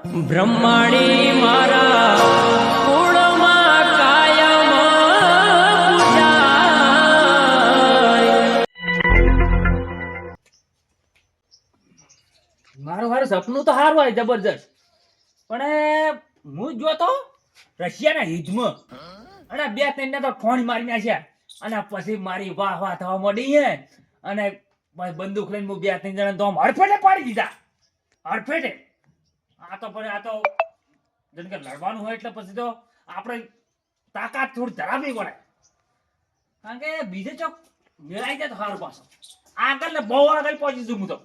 બ્રહ્માણી મારા કુળમાં કાયમ પૂજાય. મારું સપનું તો સારું હોય જબરજસ્ત, પણ હું જોતો રશિયાના યુદ્ધમાં અને 2-3 ને તો ઠોણી મારી નાખ્યા અને પછી મારી વાહ વાહ થવા માંડી હે અને બંદૂક લઈને હું 2-3 જણા તો આમ હડફેટે પાડી દીધા. હડફેટે આ તો જેમ કે લડવાનું હોય એટલે પછી તો આપણે તાકાત થોડી ધરાવવી પડે, કારણ કે બીજે ચોક મેળાઈ જાય તો સારું. પાછો આગળ ને બહુ આગળ પહોંચી જઉં હું તો.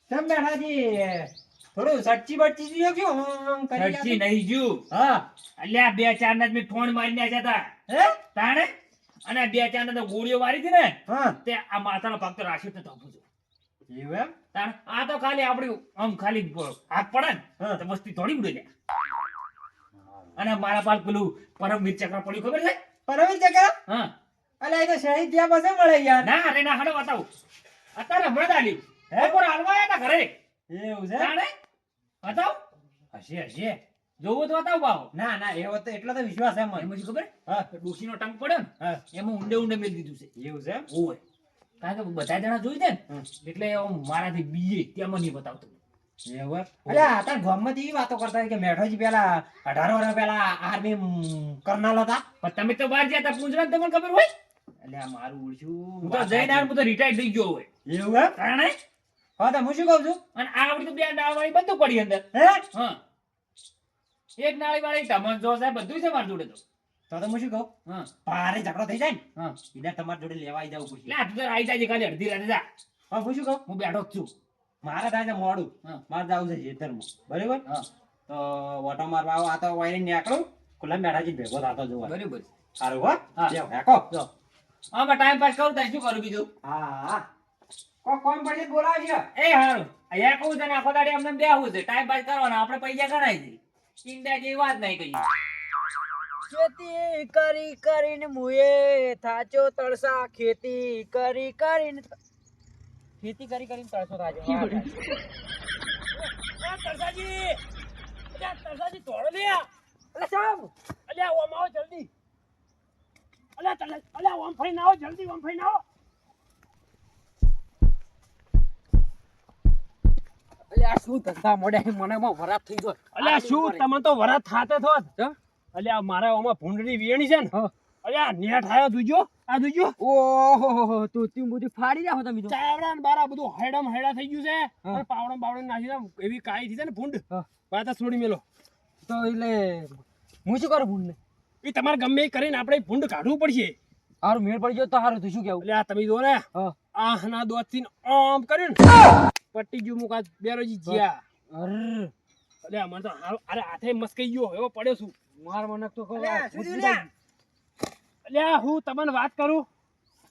કેમ બેઠાજી થોડું સચ્ચી બચ્ચી જીયો ક્યો સચ્ચી નહીં જ્યું. હા અલ્યા 2-4 ને મેં ઠોણ મારી નાખ્યા હતા હે તાણે, અને 2-4 ને તો ગોળીઓ મારી હતી ને હા તે આ માથાનો ભાગ તો રાશિ તો ધોપું છું. એવું એમ તાણે આ તો ખાલી આપણી આમ ખાલી હાથ પડે ને હા. તો મસ્તી થોડી ઉડે જાય. અને મારા પાસ પેલું પરમવીર ચક્ર પડ્યું ખબર છે? પરવીર ચક્ર હા અલ્યા એ તો શહીદ થયા પછી મળે યાર. ના રે ના, હાડો બતાવું અત્યારે હમણાં જ આલ્યું. હે? બપોર હાલવા આયા તા ઘરે. એવું છે તાણે બતાવ, હશે જોવું તો બતાવ ભાવ. ના ના એવો તો એટલો તો વિશ્વાસ છે મને. એમાં શું ખબર? હા ડોશીનો ટંક પડ્યો ને હા એમાં ઊંડે મેળ દીધું છે. એવું છે એમ? ઓય કારણ કે બધા જણા જોઈ દે ને હમ. એટલે આમ મારાથી બીએ તેમાં નહીં બતાવતો. એવું એમ? અલ્યા તાર ગામમાં તો એવી વાતો કરતા હતા કે મેઠોજી પેલા 18 વર્ષ પેલા આર્મી કરનાલ હતા. પણ તમે તો બહાર ગયા તા પૂંજરા ને તમને ખબર હોય? એટલે આ મારું ઓળખ્યું હું તો જઈને આવ્યો, હું તો રિટાયર્ડ થઈ ગયો હોય. એવું એમ? તાણે હા તો હું શું કહું છું અને આ આવડી તો 2 નાળવાળી બધું પડી અંદર. હે હા એક નાળી વાળી ટમન જો છે બધું છે મારી જોડે તો. તો હું શું કહું હા ભારે ઝઘડો થઈ જાય ને હા ઈધર તમારી જોડે લેવા આવી જવું પડશે. એટલે આ તું તો આઈ જાજે ખાલી અડધી રાતે જા. હા હું શું કહું હું બેઠો જ છું. મારે થાય છે મોડું હા મારે જવું છે ખેતરમાં બરાબર હા તો ઓટો મારવા આવો આ તો વાયરિંગ નીકળું ખુલ્લા મેઠાજી ભેગો થતો જોવા બરાબર. સારું હો હા. લેવો, હેકો. જો આમાં ટાઈમ પાસ કરું તાર શું કરું બીજું? હા હા કોમ પડે બોલાવજો. એ હારું અહીંયા કહું છે ને આખો દાડી અમને બેહવું છે, ટાઈમ પાસ કરવાનો, આપણે પૈસા ગણાય છે. ચિંતા જેવી વાત નહીં કઈ. ખેતી કરી કરીને મુએ થાચો તળસા ખેતી કરી કરીને તળસો થાચો. તરસાજી તરસાજી તોડો લે. અલે સાહેબ અલ્યા ઓમ આવો જલ્દી. અલ્યા ઓમ ફઈને આવો જલ્દી, ઓમ ફઈને આવો. અલે આ શું ધંધા મોડે મને વરાપ થઈ ગયો. અલ્યા શું તમે તો વરાત થાતે થોત. હા? અલ્યા મારે ઓમાં ભૂંડની વિયણી છે ને. હા. અલ્યા નેટ આયો જોજો, આ જોજો. ઓહો તું બધું ફાડી નાખો તમે તો. ચાવડા ને બારા બધું હેડમ હેડા થઈ ગયું છે. હા. અને પાવડમ બાવડમ નાખી દે એવી કાઈ થી છે ને ભૂંડ. હા. પાછા છોડી મેલો. તો એટલે હું શું કરું ભૂંડ ને? એ તમારે ગમે એ કરીને આપણે ભૂંડ કાઢવું પડશે. હારું મેળ પડી ગયો તો હારું, તું શું કેવું? એટલે આ તમે જો ને હા. આહના દોતથી આમ કર્યું ને પટ્ટી ગયું મુકા બેરોજી જ્યા. અર એટલે અમારે તો અરે હાથે મસ્કાઈ ગયો એવો પડ્યો છું. માર મને તો કહો એટલે હું તમને વાત કરું,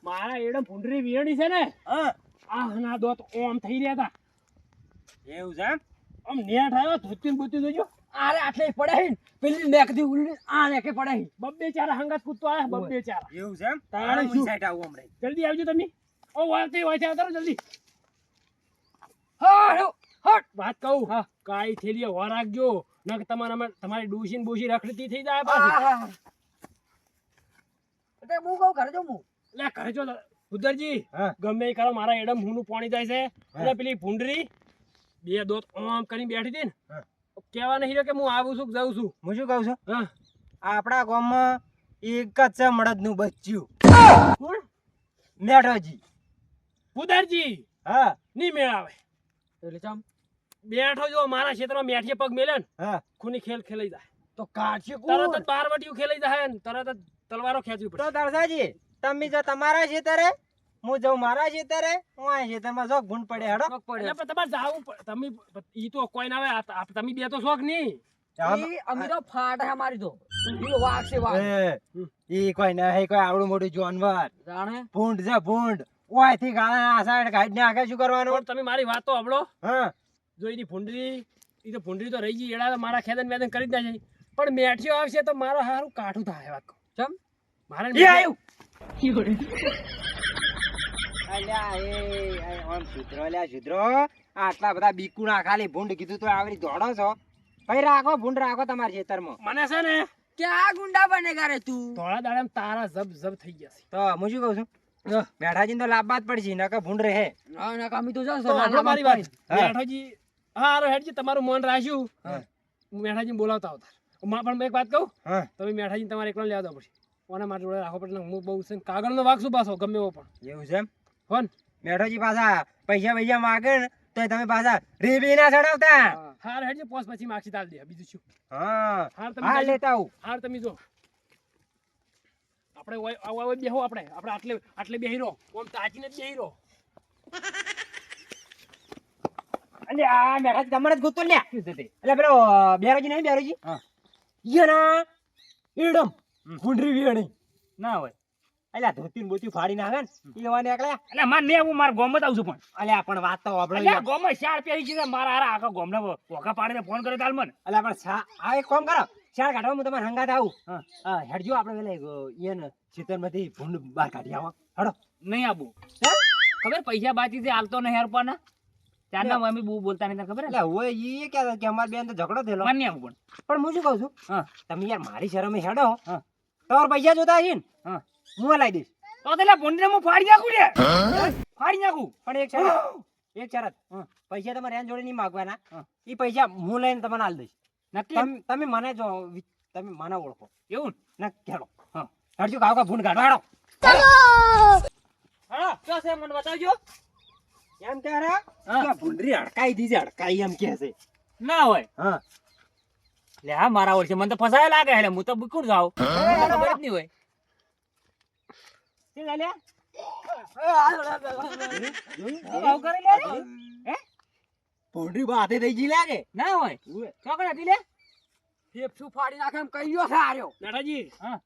મારા એડમ ભૂંડરી વિયણી છે ને હા આહના દોત ઓમ થઈ રહ્યા હતા. એવું છે એમ? આમ નેટ આવ્યો ધોતી બુતી જોજો. આરે આટલે પડાઈ પેલી નેકથી ઉલડી આ નેકે પડાઈ. બબ્બે ચારા હંગાત કૂદતો આયા, બબ્બે ચારા. એવું છે એમ? તારે તારે શું? શું સાઈડ આવું હમણાં? જલ્દી આવજો તમે. ઓ વાતે આવતારો જલ્દી. હારું હટ. વાત કહું હા. કાઈ થેલીએ વાર રાખજો ન કે તમારી ડોશી ને બોશી રખડતી થઈ જાય પાછી. એટલે હું કહું ઘરે જો હું એટલે ઘરે જો ઉદરજી હા. ગમે એ કરો, મારા એડમ હુંનું પાણી જાય છે. હા. અને પેલી ભૂંડરી 2 દોત આમ કરીને બેઠી હતી ને હા. કેવા નહીં રહ્યો કે હું આવું છું કે જાઉં છું. હું શું કહું છું હા આપણા ગામમાં એક જ છે મળદનું બચ્ચું કોણ? મેઠોજી. ઉદરજી હા નહીં મેળ આવે. એટલે ચમ બેઠો જો મારા ક્ષેત્રમાં મેઠીએ પગ મેલે ને હા ખૂની ખેલ ખેલાઈ જાય. તો કાઢશે તરત કોણ? જ બારવટીયું ખેલાઈ જાય ને તરત જ તલવારો ખેંચવી તો પડે. દરસાજી તમે જો તમારા ખેતરે હું જાઉં મારા ખેતરે હું આ ખેતરમાં જો ગુણ પડે હેડો. શોખ પડે. એટલે પણ તમારે જાવું તમે ઈ તો કોઈ ના આવે. તમે બે તો શોખ નહીં. ઈ અમે તો ફાટ હે મારી તો ઈ વાઘ છે વાઘ. ઈ કોઈ નહીં કોઈ આવડું મોટું જાનવર જાણે ભૂંડ છે ભૂંડ ઓયથી ગાળા આ સાઈડ કાઢીને આગળ શું કરવાનું? પણ તમે મારી વાત તો સાંભળો. હા જો એની ભૂંડરી તો રહી ગઈ એડા તો મારા ખેદન મેદન કરી જ ના જાય. પણ મેઠીઓ આવશે તો મારો હારું કાઠું થાય વાત કહું. ચમ મારે એ આયુ અલ્યા એ આમ સુધરો લ્યા સુધરો. આટલા બધા બીકુના ખાલી ભૂંડ કીધું તો આવડી દોડો છો. ભાઈ રાખો ભૂંડ રાખો તમારા ખેતરમાં. મને છે ને ક્યાં ગુંડા બનેગા રે તું? થોડા દાડે તારા જબ જબ થઈ ગયા છે. તો હું શું કહું છું બેઠાજીને તો લાવવા જ પડશે નકર ભૂંડ રહે. ના ના કામી તો જા તો આપણો મારી વાત હા. મેઠાજી હા હારો હેડજી તમારું મન રાખ્યું હું મેઠાજીને બોલાવતા આવતા પણ એક વાત કહું હા તમે મેઠાજીને તમારે એકલો લેવા દો પછી કોના માટે જોડે રાખો પડે હું બહુ છે ને કાગળનો વાગ શું પાછો ગમે એવો પણ એવું છે એમ હોન બેઠોજી પાછા પૈસા માગે ને તો તમે પાછા રેબી ના ચડાવતા. હાર હેડજી પોસ પછી માગી તાલ દે બીજું શું હા હાર તમે હા જાજો. લેતા આવું. હાર તમે જો આપણે બેહો આપણે આટલે બેહી રહો ઓમ તાચીને જ બેહી રહો અને આ બેઠાજી તમારે જ ગોતો લ્યા. શું છે તે? એટલે પેલો બેરોજી નહીં બેરોજી હા. ઈયાના એડમ ભૂંડરી વિયાણી ના હોય. અલ્યા ધોતી ને બોતી ફાડી નાખે ને એવા નીકળ્યા. એટલે માર ને હું મારા ગામમાં જ આવું છું પણ. અલ્યા પણ વાત તો વાપરો. એટલે આ ગામમાં શાળ પહેરી છે મારા હારા આખા ગામને વોકા પાડીને ફોન કર્યો તાલ મને. અલ્યા પણ આ એક કામ કરો શાળ કાઢવા હું તમારે હંગાત આવું. હા. હા હેડજો આપણે પેલા ઈયન ચિતરમાંથી ભૂંડ બહાર કાઢી આવો. હડો નહીં આવું. ખબર પૈસા બાકી છે હાલતો નહીં હરપાના. ત્યારના મમ્મી બહુ બોલતા નહીં તને ખબર હે? એટલે હોય ઈ કે અમાર બેન તો ઝઘડો થયેલો. મને નહીં આવું પણ હું શું કહું છું હા. તમે યાર મારી શરમે હેડો. હા. તમારા પૈસા જોતા હશે ને હા. હું લાવી દઈશ. તો તેલા ભૂંડીને હું ફાડી નાખું લે. ફાડી નાખું. પણ એક શરત એક શરત હા. પૈસા તમારે એન જોડે નહીં માગવાના. હા. ઈ પૈસા હું લઈને તમને આલ દઈશ. નક્કી તમે મને જો તમે મને ઓળખો એવું ના હેડો. હા. હેડજો કાકા ભૂંડ કાઢો હેડો. હા શું છે મને બતાવજો. એમ કે રે હા. કે ભૂંડરી હડકાઈ દીધી હડકાઈ એમ કે છે. ના હોય. હા લે હા મારા ઓળખે મને તો ફસાય લાગે એટલે હું તો બિકુડ જાઉં. મને ખબર જ નહીં હોય. શું ચાલ્યા? આવું કરે લે રે? હે? ભૂંડરી બાતે થઈ ગઈ લાગે. ના હોય. ચોકડ હતી લે. ફેફસું ફાડી નાખે એમ કહી ગયો છે આર્યો. મેઠાજી હા.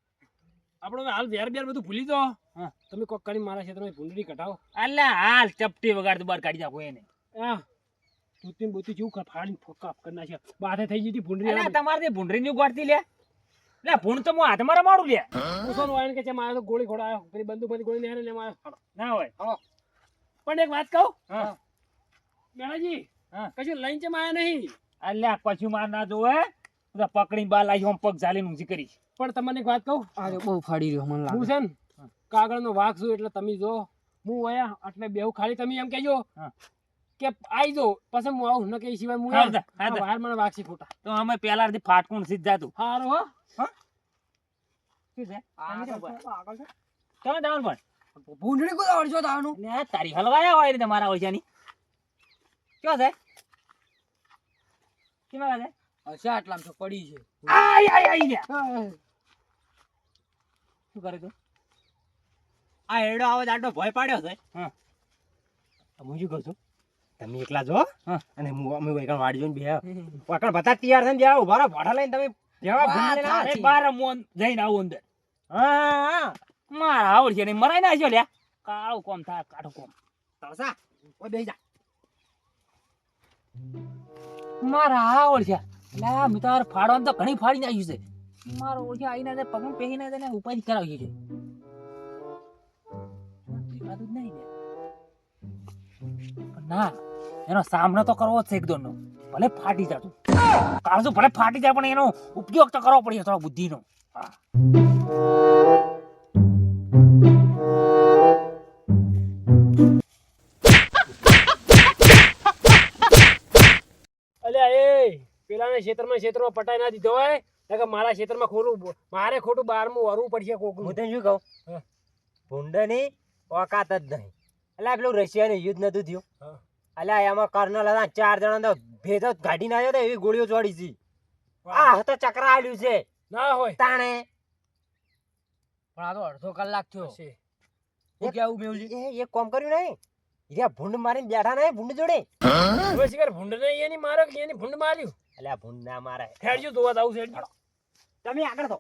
આપણે હવે હાલ વેર બધું ભૂલી દો હા. તમે કોક કરી મારા ક્ષેત્રમાં ભૂંડરી કઢાવો અલ્લા હાલ ચપટી વગાડ બહાર કાઢી નાખો એને. હા તૂતી બોતી જેવું ફાડીને ફોકા કરી નાખ્યા બાથે થઈ ગઈ હતી ભૂંડરી અલ્યા તમારે તે ભૂંડરીની ગોળતી લે. લે ભૂંડ તો હું હાથમાં રમાડું લે. પૂછવાનું આવીને કે છે મારે તો ગોળી ખોડાયો પેલી બંદૂકમાંથી ગોળી નહીં ને મારે ના હોય. પણ એક વાત કહું હા. મેણાજી હા. કશું લઈને છે માયા નહીં અલ્યા કશું માર ના જોવે. બધા પકડી બાલ આવી આમ પગ ઝાલીને ઊંચી કરી. પણ તમને એક વાત કહું આર્યો બહુ ફાડી રહ્યો મને હું લાગે. છે ને કાગળનો વાઘ છું એટલે તમે જો હું વયા એટલે બેહુ ખાલી તમે એમ કહેજો હા. કે આઈ જો પછી હું આવું ન કે સિવાય હું હા, હા, હા. બહાર મને વાગશી ખોટા તો અમે પેલાથી ફાટકું સીધ જાતું. હારું હો શું છે? આ તમે તો જાઓ પણ. આગળ છે. તમે જાઓ ને પણ. ભૂંડળી કોઈ અડજો તાનું. અલ્યા તારી હલવાયા હોય રીતે મારા ઓળખ્યાની. ક્યાં છે? કેમાં છે? હશે આટલામાં તો પડી છે. આય આય આય લ્યા. શું કરે તું? આ એડો આવો આટલો ભય પાડ્યો છે. હા. હું શું કહું છું તમે એકલા જો હા. અને હું અમે વૈકણ વાડી જોઈને બે વૈકણ બધા તૈયાર થઈને જ્યાં ઉભા રહો ભોડા લઈને તમે જેવા ભૂંડ લઈને આવો. અરે બાર મોન જઈને આવું અંદર. હા હા મારા આવડશે નહીં મરાઈ નાખ્યો લ્યા. કાળું કોમ થાય કાઢું કોમ. તળસા ઓય બેહી જા. મારા આવડશે. લા મેં તાર ફાડવાનું તો ઘણી ફાડી નાખ્યું છે. મારો ઓળખે આવીને તે પગમાં પહેરીને તેને ઉપાધિ કરાવી છે. પીવાતું જ નહીં લે. પણ ના એનો સામનો તો કરવો જ છે એકદમ નો. ભલે ફાટી જાય તું. કાળજું ભલે ફાટી જાય પણ એનો ઉપયોગ તો કરવો પડે થોડો બુદ્ધિનો. હા. અલ્યા એ પેલાને ક્ષેત્રમાં પટાઈ ના દીધો હોય નકર મારા ક્ષેત્રમાં ખોટું મારે ખોટું 12મું વરવું પડશે કોકનું. હું તને શું કહું હા. ભૂંડની ઓકાત જ નહીં. એટલે પેલું રશિયાનું યુદ્ધ નતું થયું. હા. અલ્યા એમાં કર્નલ હતા 4 જણા તો ભેદ ગાડી ના આવ્યો એવી ગોળીઓ ચોડી છે. વાહ. આ તો ચક્રા આલ્યું છે ના હોય તાણે. પણ આ તો અડધો કલાક થયો. હશે. હું કેવું મેવજી? એક કામ કર્યું નહીં હીરા ભૂંડ મારીને બેઠા નહીં ભૂંડ જોડે. હવે શિકાર ભૂંડને એની માર્યો કે એની ભૂંડ માર્યું અલ્યા ભૂંડ ના મારે. હેડજો જોવા જાવું છે હેડજો. તમે આગળ થો.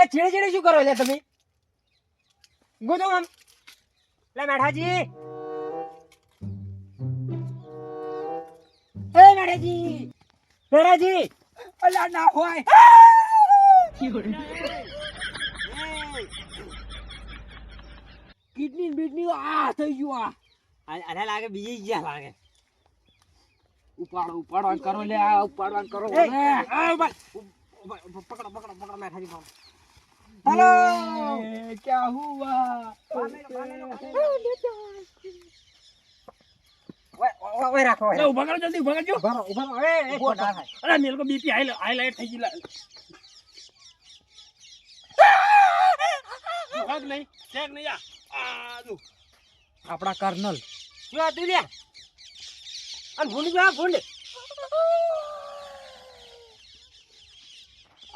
એ ચીડે ચીડે શું કરો લે તમે? ગોતો આમ. લે મેઠાજી. એ મેઠાજી. મેઠાજી. અલ્યા ના હોય. કિડની બીડની આ થઈ ગયું આને લાગે બીજી જ્યાં લાગે ઉપાડવાનું કરો લે આ ઉપાડવાનું કરો એ, આ ઉભા. પકડો મેઠાજી પકડો. હેલો ક્યાં હુઆ ઓય રાખો ઓય લે, ઊભા કરો જલ્દી, ઊભા કરજો. ઉભા રહો. એ ખોટા થાય. અરે મેલ કો બીપી હાઈલાઈટ થઈ ગઈ લા. ભાગ નહીં, ચેક નહીં આ જો. આપણા કર્નલ શું હતું લ્યા? અને ભૂંડ જો આ ભૂંડ.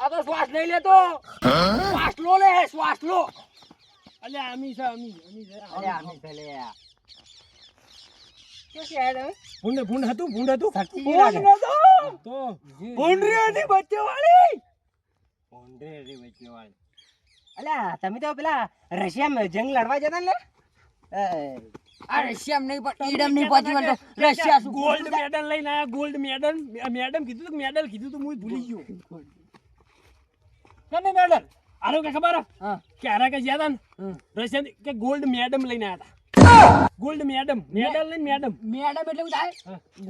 આ તો શ્વાસ નહીં લેતો શ્વાસ લો લે શ્વાસ લો અલ્યા અમી છે, અમી છે. અરે આમી છે લ્યા. શું છે આ તમે? ભૂંડ હતું. થકી લાગે. તો ભૂંડરીઓની બચ્ચોવાળી ભૂંડે રે વચ્ચેવાળી. અલ્યા તમે તો પેલા રશિયામાં જંગ લડવા જતા ને લે? આ રશિયામાં નહીં પણ ઈડમ નહીં પહોંચી વળતો રશિયા શું ગોલ્ડ મેડલ લઈને આયા, ગોલ્ડ મેડલ. મેડમ કીધું તું, મેડલ કીધું તું, હું ભૂલી ગયો. કેને મેડલ? આરો કે ખબર હે? હા. કે હારા કે જ્યાં હતા ને રશિયન કે ગોલ્ડ મેડમ લઈને આયા હતા. ગોલ્ડ મેડલ લઈને મેડમ. મેડમ એટલે શું થાય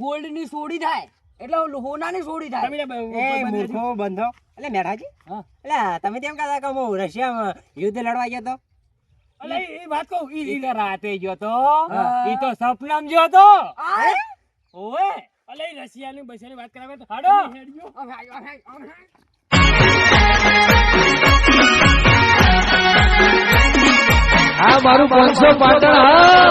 ગોલ્ડ ની સોડી થાય એટલે હોનાની સોડી થાય તમે એ મૂર્ખો બંધો. એટલે મેઠાજી હા. એટલે તમે તેમ કહેતા કે હું રશિયામાં યુદ્ધ લડવા ગયો તો? અલે એ વાત કહું ઈ તો રાતે ગયો તો હા. ઈ તો સપનામાં ગયો તો આ ઓએ અલે એ રશિયાની બસિયાની વાત કરાવે તો હાડો. તમે હેડજો. આ મારું 500 પાટણ હા